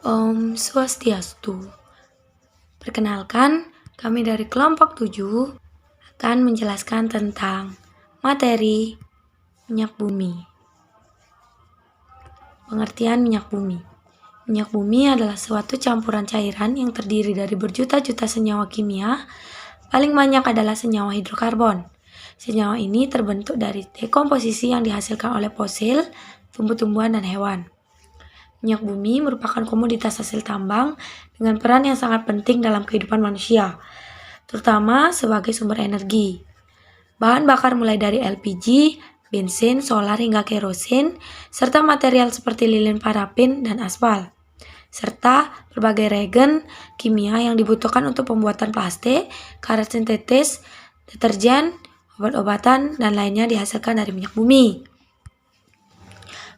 Om Swastiastu. Perkenalkan, kami dari kelompok 7 akan menjelaskan tentang materi minyak bumi. Pengertian minyak bumi. Minyak bumi adalah suatu campuran cairan yang terdiri dari berjuta-juta senyawa kimia. Paling banyak adalah senyawa hidrokarbon. Senyawa ini terbentuk dari dekomposisi yang dihasilkan oleh fosil, tumbuh-tumbuhan, dan hewan. Minyak bumi merupakan komoditas hasil tambang dengan peran yang sangat penting dalam kehidupan manusia, terutama sebagai sumber energi. Bahan bakar mulai dari LPG, bensin, solar hingga kerosin, serta material seperti lilin parafin dan aspal, serta berbagai reagen kimia yang dibutuhkan untuk pembuatan plastik, karet sintetis, deterjen, obat-obatan, dan lainnya dihasilkan dari minyak bumi.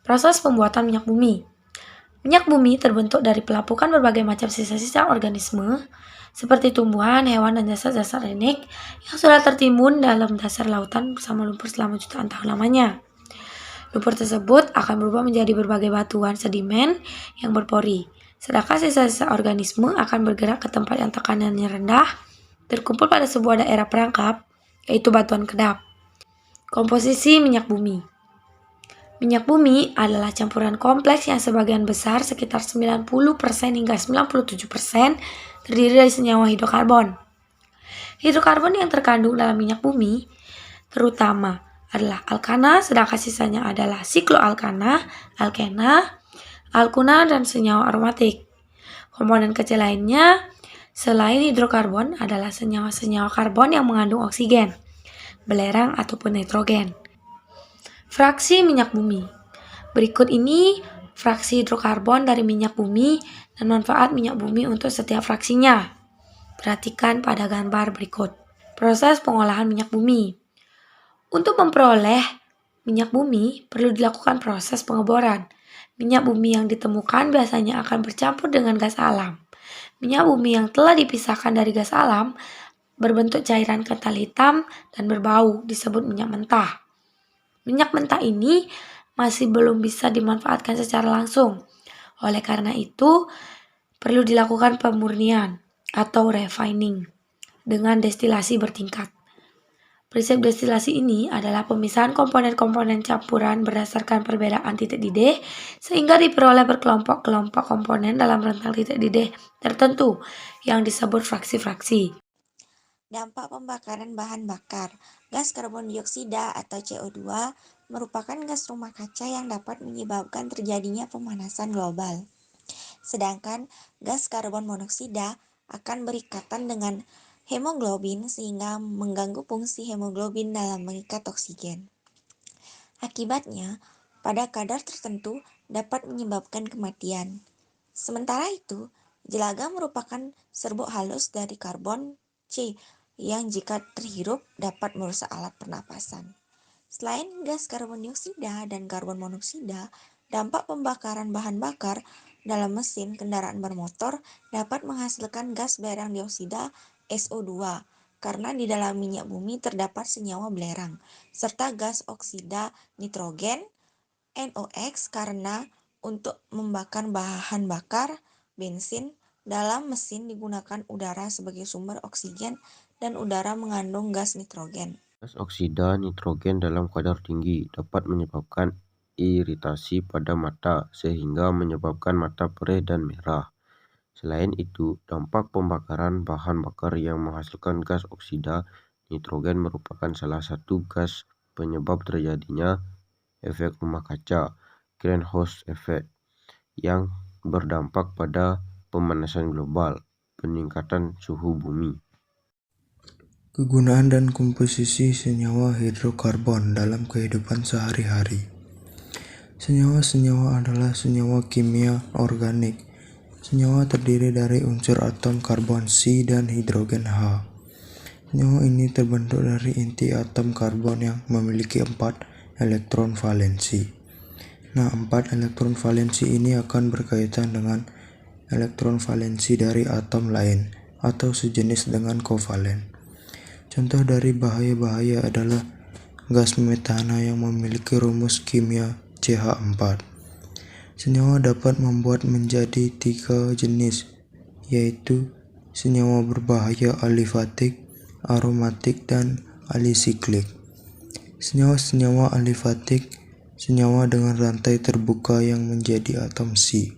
Proses pembuatan minyak bumi. Minyak bumi terbentuk dari pelapukan berbagai macam sisa-sisa organisme seperti tumbuhan, hewan, dan zat-zat organik yang sudah tertimbun dalam dasar lautan bersama lumpur selama jutaan tahun lamanya. Lumpur tersebut akan berubah menjadi berbagai batuan sedimen yang berpori, sedangkan sisa-sisa organisme akan bergerak ke tempat yang tekanannya rendah, terkumpul pada sebuah daerah perangkap, yaitu batuan kedap. Komposisi minyak bumi. Minyak bumi adalah campuran kompleks yang sebagian besar sekitar 90% hingga 97% terdiri dari senyawa hidrokarbon. Hidrokarbon yang terkandung dalam minyak bumi terutama adalah alkana, sedangkan sisanya adalah sikloalkana, alkena, alkuna, dan senyawa aromatik. Komponen kecil lainnya selain hidrokarbon adalah senyawa-senyawa karbon yang mengandung oksigen, belerang ataupun nitrogen. Fraksi minyak bumi. Berikut ini fraksi hidrokarbon dari minyak bumi dan manfaat minyak bumi untuk setiap fraksinya. Perhatikan pada gambar berikut. Proses pengolahan minyak bumi. Untuk memperoleh minyak bumi perlu dilakukan proses pengeboran. Minyak bumi yang ditemukan biasanya akan bercampur dengan gas alam. Minyak bumi yang telah dipisahkan dari gas alam berbentuk cairan kental hitam dan berbau disebut minyak mentah. Minyak mentah ini masih belum bisa dimanfaatkan secara langsung. Oleh karena itu, perlu dilakukan pemurnian atau refining dengan destilasi bertingkat. Prinsip destilasi ini adalah pemisahan komponen-komponen campuran berdasarkan perbedaan titik didih sehingga diperoleh berkelompok-kelompok komponen dalam rentang titik didih tertentu yang disebut fraksi-fraksi. Dampak pembakaran bahan bakar. Gas karbon dioksida atau CO2 merupakan gas rumah kaca yang dapat menyebabkan terjadinya pemanasan global. Sedangkan gas karbon monoksida akan berikatan dengan hemoglobin sehingga mengganggu fungsi hemoglobin dalam mengikat oksigen. Akibatnya, pada kadar tertentu dapat menyebabkan kematian. Sementara itu, jelaga merupakan serbuk halus dari karbon C yang jika terhirup dapat merusak alat pernapasan. Selain gas karbon dioksida dan karbon monoksida, dampak pembakaran bahan bakar dalam mesin kendaraan bermotor dapat menghasilkan gas belerang dioksida SO2 karena di dalam minyak bumi terdapat senyawa belerang, serta gas oksida nitrogen NOx karena untuk membakar bahan bakar bensin dalam mesin digunakan udara sebagai sumber oksigen dan udara mengandung gas nitrogen. Gas oksida nitrogen dalam kadar tinggi dapat menyebabkan iritasi pada mata sehingga menyebabkan mata perih dan merah. Selain itu, dampak pembakaran bahan bakar yang menghasilkan gas oksida nitrogen merupakan salah satu gas penyebab terjadinya efek rumah kaca (greenhouse effect) yang berdampak pada pemanasan global, peningkatan suhu bumi. Kegunaan dan komposisi senyawa hidrokarbon dalam kehidupan sehari-hari. Senyawa-senyawa adalah senyawa kimia organik. Senyawa terdiri dari unsur atom karbon C dan hidrogen H. Senyawa ini terbentuk dari inti atom karbon yang memiliki 4 elektron valensi. Nah, 4 elektron valensi ini akan berkaitan dengan elektron valensi dari atom lain atau sejenis dengan kovalen. Contoh dari bahaya-bahaya adalah gas metana yang memiliki rumus kimia CH4. Senyawa dapat membuat menjadi 3 jenis, yaitu senyawa berbahaya alifatik, aromatik, dan alisiklik. Senyawa-senyawa alifatik, senyawa dengan rantai terbuka yang menjadi atom Si.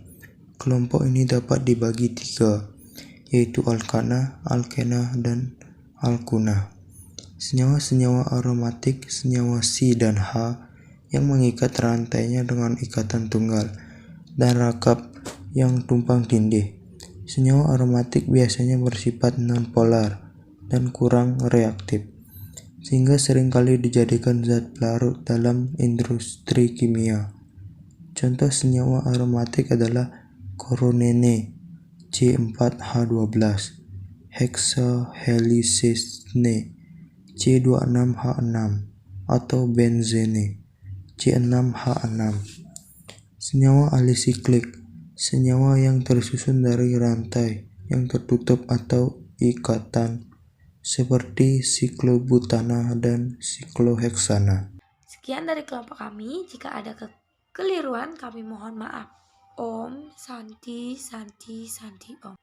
Kelompok ini dapat dibagi 3, yaitu alkana, alkena, dan alkuna. Senyawa-senyawa aromatik, senyawa Si dan H yang mengikat rantainya dengan ikatan tunggal, dan rakap yang tumpang tindih. Senyawa aromatik biasanya bersifat nonpolar dan kurang reaktif, sehingga seringkali dijadikan zat pelarut dalam industri kimia. Contoh senyawa aromatik adalah koronene C4H12, heksahelisene C26H6, atau benzene C6H6. Senyawa alisiklik, senyawa yang tersusun dari rantai yang tertutup atau ikatan, seperti siklobutana dan sikloheksana. Sekian dari kelompok kami. Jika ada kekeliruan, kami mohon maaf. Om Santi Santi Santi Om.